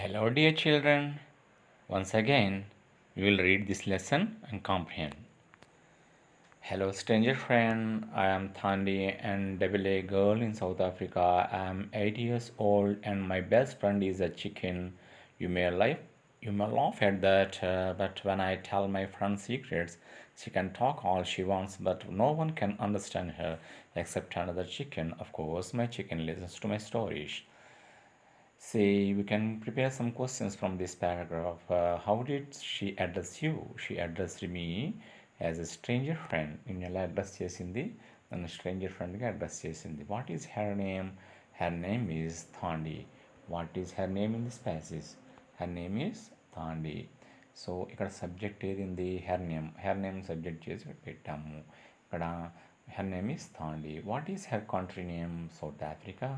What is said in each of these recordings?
Hello, dear children. Once again, we will read this lesson and comprehend. Hello, stranger friend. I am Thandi and double girl in South Africa. I am 8 years old and my best friend is a chicken. You may laugh, you may laugh at that, but when I tell my friend secrets, she can talk all she wants, but no one can understand her except another chicken. Of course, my chicken listens to my stories. See, we can prepare some questions from this paragraph. How did she address you? She addressed me as a stranger friend. In address చేసింది నన్ను stranger friendగా address చేసింది. What is her name? Her name is Thandi. What is her name in this passage? Her name is Thandi. So ఇక్కడ subject ఏది ఉంది her name subject చేసి పెట్టాము ఇక్కడ her name is Thandi. What is her country name? South Africa.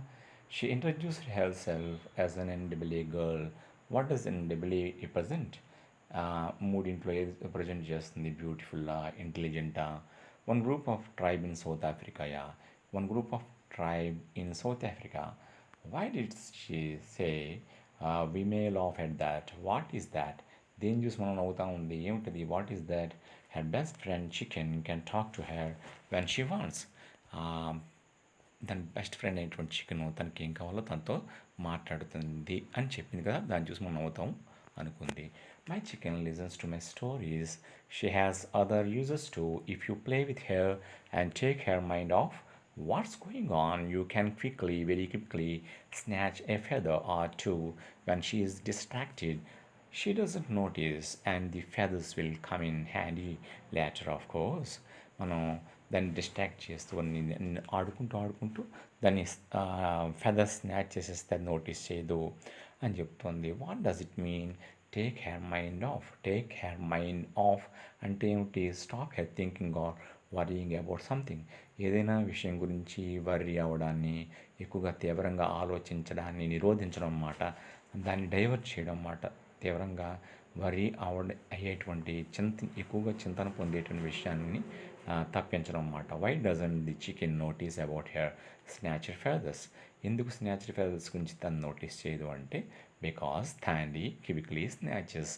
She introduced herself as an NAA girl. What does NAA represent? మూడింట్లో ఏది represent చేస్తుంది? Beautiful, intelligent. One group of tribe in South Africa. One group of tribe in South Africa. Why did she say we may laugh at that? What is that? దేని చూసి మనం నవ్వుతా ఉంది? ఏమిటది? What is that? Her best friend chicken can talk to her when she wants. తన best friend అయినటువంటి chicken తనకి ఏం కావాలో తనతో మాట్లాడుతుంది అని చెప్పింది కదా, దాన్ని చూసి మనం నవ్వుతాం అనుకుంది. My chicken listens to my stories. She has other uses too. If you play with her and take her mind off what's going on, you can very quickly snatch a feather or two when she is distracted. She doesn't notice, and the feathers will come in handy later, of course. మనం దాన్ని distract చేస్తూ ఆడుకుంటూ దాన్ని feathers snatch చేసేస్తే అది notice చేయదు అని చెప్తుంది. What does it mean? Take her mind off. Take her mind off అంటే ఏమిటి? Stop her thinking or worrying about something. ఏదైనా విషయం గురించి వర్రీ అవ్వడాన్ని, ఎక్కువగా తీవ్రంగా ఆలోచించడాన్ని నిరోధించడం అన్నమాట. దాన్ని డైవర్ట్ చేయడం అన్నమాట. తీవ్రంగా వరి అయ్యేటువంటి ఎక్కువగా చింతన పొందేటువంటి విషయాన్ని తప్పించడం అన్నమాట. Why doesn't the chicken notice about her snatcher feathers? ఎందుకు స్నాచర్ ఫెదర్స్ గురించి తను నోటీస్ చేయదు అంటే, because Thandi quickly snatches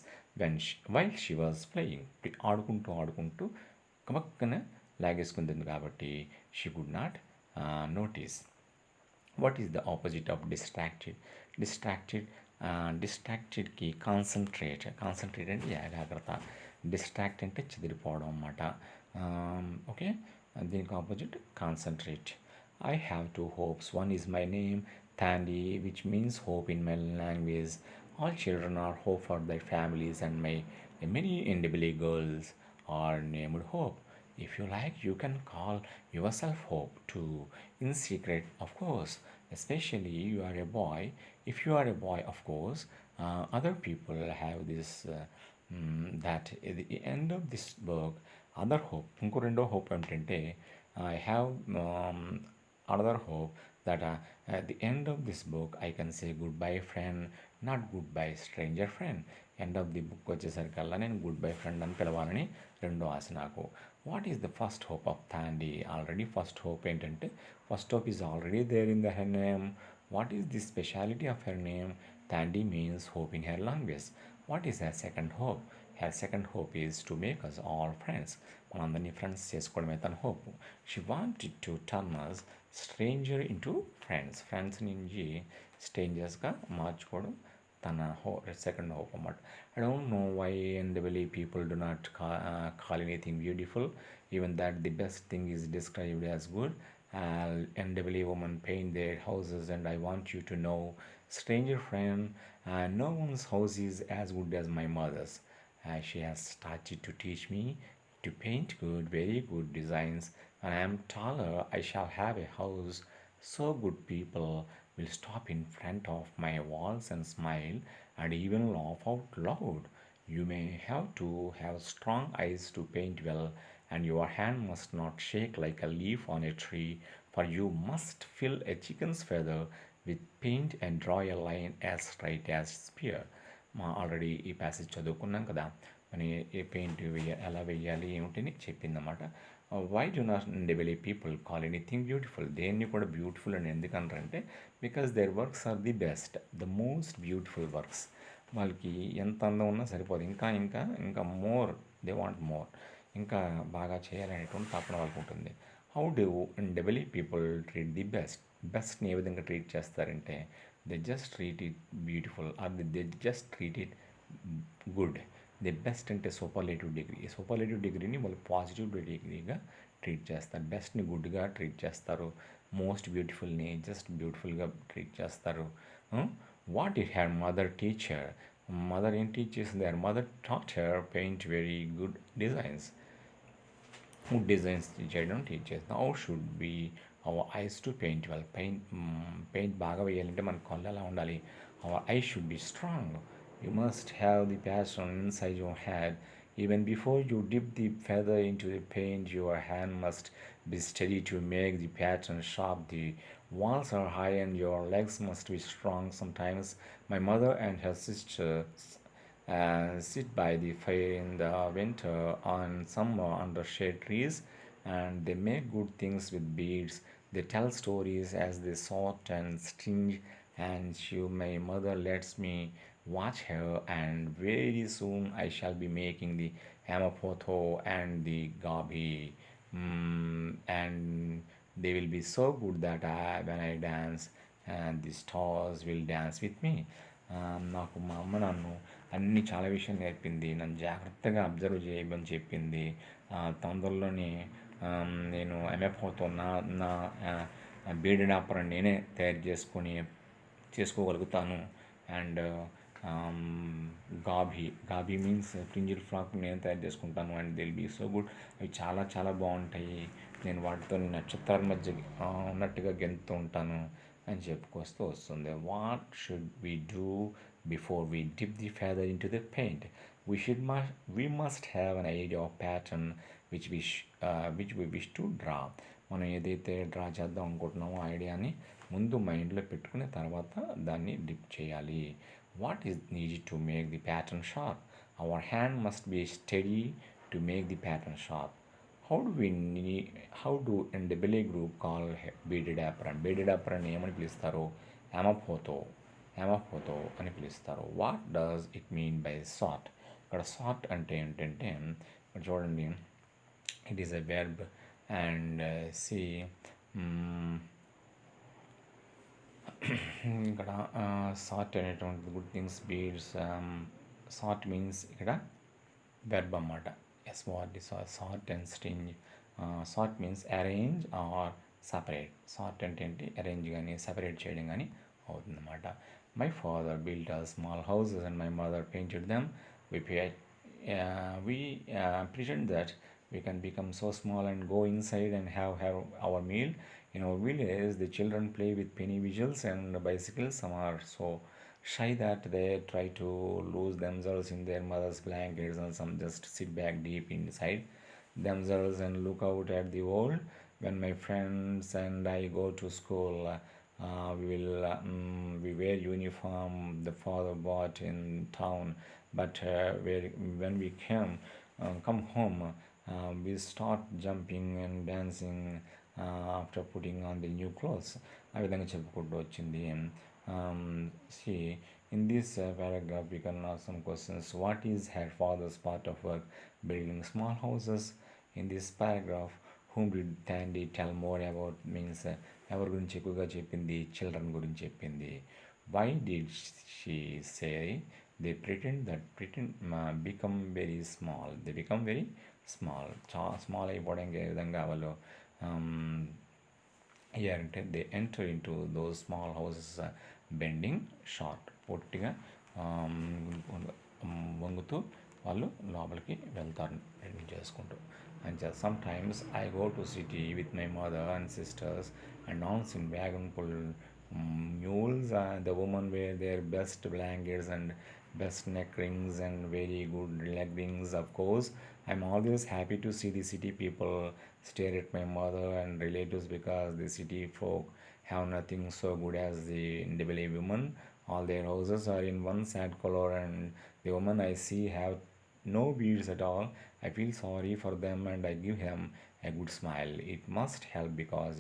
while she was playing. ఆడుకుంటూ కమక్కన లాగేసుకుంటుంది కాబట్టి she could not notice. What is the opposite of distracted? డిస్ట్రాక్టెడ్కి కాన్సన్ట్రేట్ అంటే ఏకాగ్రత. డిస్ట్రాక్ట్ అంటే చెదిరిపోవడం అన్నమాట. ఓకే, దీనికి opposite concentrate. I have two hopes. One is my name Thandi, which means hope in my language. All children are hope for their families, and many NAA girls are named Hope. If you like, you can call yourself Hope too, in secret, of course. Especially you are a boy. If you are a boy, of course, other people have this. That at the end of this book, other hope. ఇంకో రెండో hope ఏంటంటే, I have another hope that at the end of this book I can say goodbye friend, not goodbye stranger friend. End of the book వచ్చేసరికల్లా నేను good bye friend అని పిలవాలని రెండో ఆశ నాకు. What is the first hope of Thandi? Already first hope ఏంటంటే, first hope is already there in the her name. What is the speciality of her name? Thandi means hope in her language. What is her second hope? Her second hope is to make us all friends. మనందరినీ friends చేసుకోవడమే తన hope. She wanted to turn us stranger into friends. Friends నుంచి స్ట్రేంజర్స్గా మార్చుకోవడం తన second hope అన్నమాట. I don't know why NAA people do not call anything beautiful, even that the best thing is described as good. NAA women paint their houses, and I want you to know, stranger friend, no one's house is as good as my mother's. She has started to teach me to paint very good designs. When I am taller, I shall have a house so good people will stop in front of my walls and smile and even laugh out loud. You may have to have strong eyes to paint well, and your hand must not shake like a leaf on a tree, for you must fill a chicken's feather with paint and draw a line as straight as spear. Already ఈ passage చదువుకున్నాం కదా, అని ఏ paint ఎలా వేయాలి ఏమిటని చెప్పిందన్నమాట. Why do not NAA people call anything beautiful? దేన్ని కూడా బ్యూటిఫుల్ అని ఎందుకంటారంటే, because their works are the best, the most beautiful works. వాళ్ళకి ఎంత అందం ఉన్నా సరిపోదు. ఇంకా ఇంకా ఇంకా మోర్ దే వాంట్ మోర్. ఇంకా బాగా చేయాలనేటువంటి తపన వాళ్ళకుంటుంది. How do W people treat the best? బెస్ట్‌ని ఏ విధంగా ట్రీట్ చేస్తారంటే, they just treat it beautiful or they just treat it good. The best అంటే సూపర్లేటివ్ డిగ్రీ. ఈ సూపర్లేటివ్ డిగ్రీని వాళ్ళు పాజిటివ్ డిగ్రీగా ట్రీట్ చేస్తారు. బెస్ట్‌ని గుడ్‌గా ట్రీట్ చేస్తారు. మోస్ట్ బ్యూటిఫుల్‌ని జస్ట్ బ్యూటిఫుల్‌గా ట్రీట్ చేస్తారు. What it her mother teacher? Mother ఏం టీచ్ చేసింది? Her mother taught her paint very good designs. Food designs చేయడం టీచ్ చేస్తాం. How should be our eyes to paint well? Paint బాగా వేయాలంటే మన కళ్ళు ఎలా ఉండాలి? Our eye should be strong. You must have the passion inside your head. Even before you dip the feather into the paint, your hand must be steady to make the pattern sharp. The walls are high and your legs must be strong. Sometimes my mother and her sisters sit by the fire in the winter on summer under shade trees, and they make good things with beads. They tell stories as they sort and stitch, and my mother lets me watch her, and very soon I shall be making the amapoto and the gabi. And they will be so good that when I dance, and the stars will dance with me. నాకు మా అమ్మ నన్ను అన్ని చాలా విషయాలు నేర్పింది. నన్ను జాగ్రత్తగా అబ్జర్వ్ చేయమని చెప్పింది. తొందరలోనే నేను ఎంఎఫ్ఓతో నా నా బీడెడ్ ఆపరని నేనే తయారు చేసుకోగలుగుతాను. అండ్ గాబీ మీన్స్ ఫ్రింజిల్ ఫ్రాక్ నేను తయారు చేసుకుంటాను. And they'll be so good. అవి చాలా చాలా బాగుంటాయి. నేను వాటితో నక్షత్రాల మధ్య ఉన్నట్టుగా గెంతుతూ ఉంటాను అని చెప్పుకొస్తూ వస్తుంది. What should we do before we dip the feather into the paint? We must have an idea of pattern which we wish to draw. మనం ఏదైతే డ్రా చేద్దాం అనుకుంటున్నామో ఐడియాని ముందు మైండ్లో పెట్టుకుని తర్వాత దాన్ని డిప్ చేయాలి. What is needed to make the pattern sharp? Our hand must be steady to make the pattern sharp. How do NAA group call beaded apron? Beaded apron ఏమని పిలుస్తారు? యామఫోతో అని పిలుస్తారు. What does it mean by sort? ఇక్కడ sort అంటే ఏంటంటే ఇక్కడ చూడండి, it is a verb and see ఇక్కడ సార్ట్ అనేటువంటి good things beads. Sort means ఇక్కడ వెర్బ్ అన్నమాట. SORT sort and string. Sort means arrange or separate. Sort అంటే ఏంటి? అరేంజ్ కానీ సపరేట్ చేయడం కానీ అవుతుందన్నమాట. My father built a small houses and my mother painted them. We pretend that we can become so small and go inside and have our meal. In our village, the children play with penny whistles and bicycles. Some are so shy that they try to lose themselves in their mother's blankets, and some just sit back deep inside themselves and look out at the world. When my friends and I go to school, we wear uniform the father bought in town, but when we come home, we start jumping and dancing after putting on the new clothes. ఆ విధంగా చెప్పుకుంటూ వచ్చింది. See, in this paragraph we can ask some questions. What is her father's part of work? Building small houses. In this paragraph, whom did Tandy tell more about? Means ఎవరి గురించి ఎక్కువగా చెప్పింది? Children గురించి చెప్పింది. Why did she say they pretend become very small? They become very small. Small అయిపోవడానికి ఏ విధంగా వాళ్ళు అయ్యారంటే, they enter into those small houses bending short. పొట్టిగా వంగుతూ వాళ్ళు లోపలికి వెళ్తారు బెండింగ్ చేసుకుంటూ. And just sometimes I go to city with my mother and sisters and dance in wagon pull mules. The women wear their best blankets and best neck rings and very good leg rings. Of course, I'm always happy to see the city people stare at my mother and relatives because the city folk have nothing so good as the Ndebele women. All their houses are in one sad color, and the women I see have no beards at all. I feel sorry for them and I give them a good smile. It must help because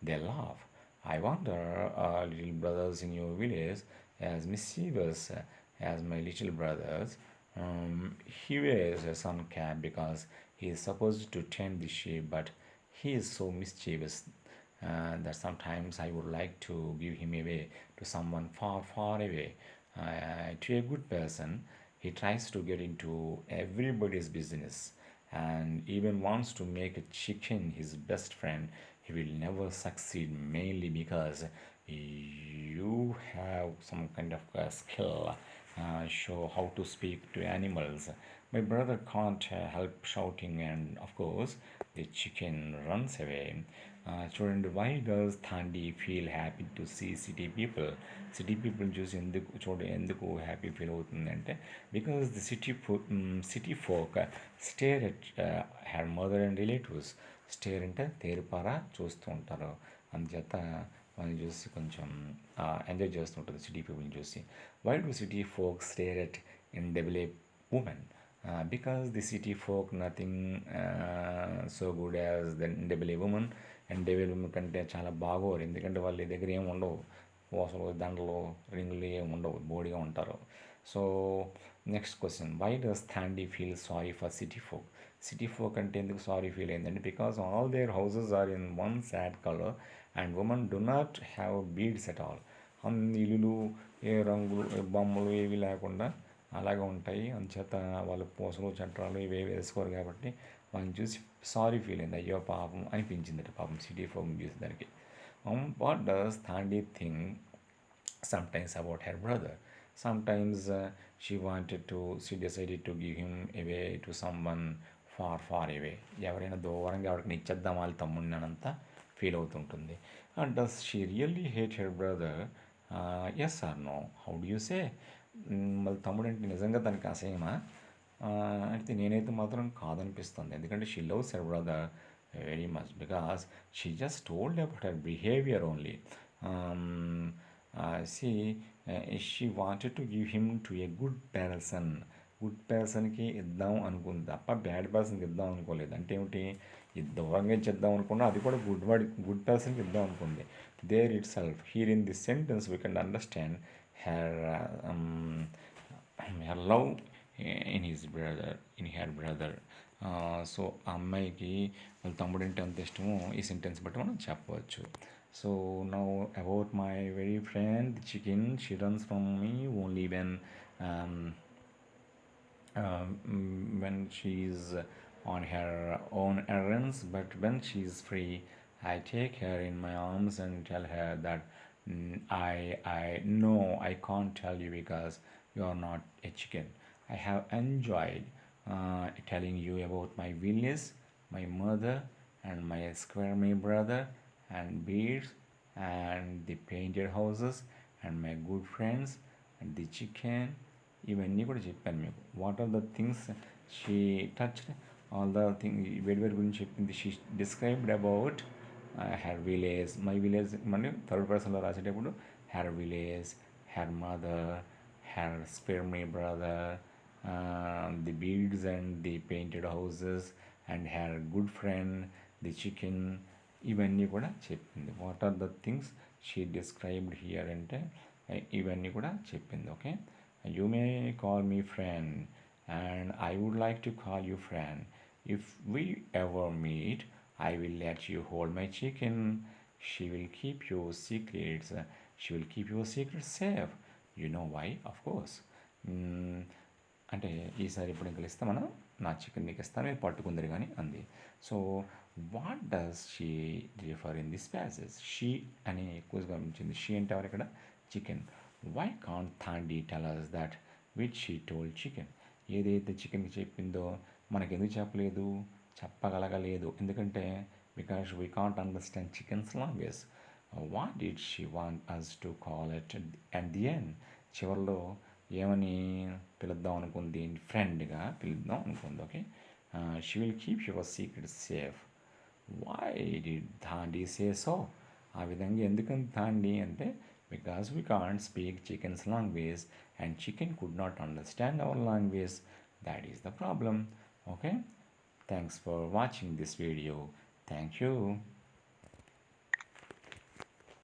they laugh. I wonder, little brothers in your village as mischievous as my little brothers. He wears a sun cap because he is supposed to tend the sheep, but he is so mischievous that sometimes I would like to give him away to someone far, far away. To a good person, he tries to get into everybody's business and even wants to make a chicken his best friend. He will never succeed mainly because you have some kind of skill, show how to speak to animals. My brother can't help shouting, and of course, the chicken runs away. చూడండి, why does Thandi feel happy to see city people? City people చూసి ఎందుకు happy feel అవుతుంది అంటే, because the city folk stare at her mother and relatives. Stare అంటే తేరుపారా చూస్తూ ఉంటారు, అందుచేత వాళ్ళని చూసి కొంచెం ఎంజాయ్ చేస్తుంటుంది సిటీ పీపుల్ని చూసి. Why do city folk stare at Ndebele a woman? Because the city folk nothing so good as the Ndebele a woman. And Ndebele women కంటే చాలా బాగోరు, ఎందుకంటే వాళ్ళ దగ్గర ఏమి ఉండవు, పూసలు దండలు రింగులు ఏమి ఉండవు, బోడిగా ఉంటారు. So next question, why does Thandi feel sorry for city folk? City folk అంటే ఎందుకు సారీ ఫీల్ అయిందంటే, because all their houses are in one sad colour and women do not have beads at all. అన్ని ఇల్లులు ఏ రంగులు ఏ బొమ్మలు ఏవి లేకుండా అలాగే ఉంటాయి, అందుచేత వాళ్ళు పూసలు చట్రాలు ఇవి వేసుకోరు కాబట్టి వాళ్ళని చూసి సారీ ఫీల్ అయింది, అయ్యో పాపం అనిపించింది పాపం సిటీ ఫోక్ని చూసి దానికి. What does Thandi think sometimes about her brother? Sometimes she decided to give him away to someone far, far away. ఎవరైనా దూరంగా ఎవరికి ఇచ్చేద్దాం వాళ్ళ తమ్ముడిని అనంతా ఫీల్ అవుతుంటుంది. Does she really hate her brother? Yes or no? How do you say? వాళ్ళ తమ్ముడు అంటే నిజంగా తనకి అసహ్యమా? అయితే నేనైతే మాత్రం కాదనిపిస్తుంది, ఎందుకంటే she loves her brother very much because she just told about her behaviour only. She wanted to give him to a good person. Good పర్సన్కి ఇద్దాం అనుకుంది తప్ప బ్యాడ్ పర్సన్కి ఇద్దాం అనుకోలేదు. అంటే ఏమిటి, దూరంగా ఇచ్చేద్దాం అనుకున్నా అది కూడా గుడ్ పర్సన్కి ఇద్దాం అనుకుంది. There itself here in this sentence we can understand her love in her brother. So ఆ అమ్మాయికి వాళ్ళ తమ్ముడు అంటే ఎంత ఇష్టమో ఈ సెంటెన్స్ బట్టి మనం చెప్పవచ్చు. So now about my very friend the chicken, she runs from me only when she is on her own errands, but when she is free, I take her in my arms and tell her that I know I can't tell you because you are not a chicken. I have enjoyed telling you about my village, my mother, and my squirmy brother, and beards, and the painted houses, and my good friends, and the chicken. ఇవన్నీ కూడా చెప్పాను మీకు. What are the things she touched? All the thing వేడి వేడి గురించి చెప్పింది. She described about her village, my village. మళ్ళీ third పర్సన్లో రాసేటప్పుడు her village, her mother, her squirmy brother, the beads and the painted houses, and her good friend the chicken. ఇవన్నీ కూడా చెప్పింది. What are the things she described here అంటే ఇవన్నీ కూడా చెప్పింది. Okay, you may call me friend and I would like to call you friend. If we ever meet, I will let you hold my chicken. She will keep your secrets. She will keep your secrets safe. You know why? Of course. అంటే ఈసారి ఇప్పుడు ఇంకా ఇస్తామన్నా నా chicken నీకు ఇస్తాను, మీరు పట్టుకుందరు కానీ అంది. So what does she refer in this passage? She అని ఎక్కువగా గమనించింది. షీ అంటే ఎవరు ఇక్కడ? Chicken. Why can't Thandi tell us that which she told chicken? ఏదైతే చికెన్కి చెప్పిందో మనకెందుకు చెప్పలేదు, చెప్పగలగలేదు? ఎందుకంటే because we can't understand chickens language. What did she want us to call it at the end? చివరిలో ఏమని పిలుద్దాం అనుకుంది? ఫ్రెండ్గా పిలుద్దాం అనుకుంది. Okay, she will keep your secret safe. Why did Thandi say so? ఆ విధంగా ఎందుకని థాండీ అంటే, because we can't speak chicken's language and chicken could not understand our language. That is the problem. Okay, thanks for watching this video. Thank you.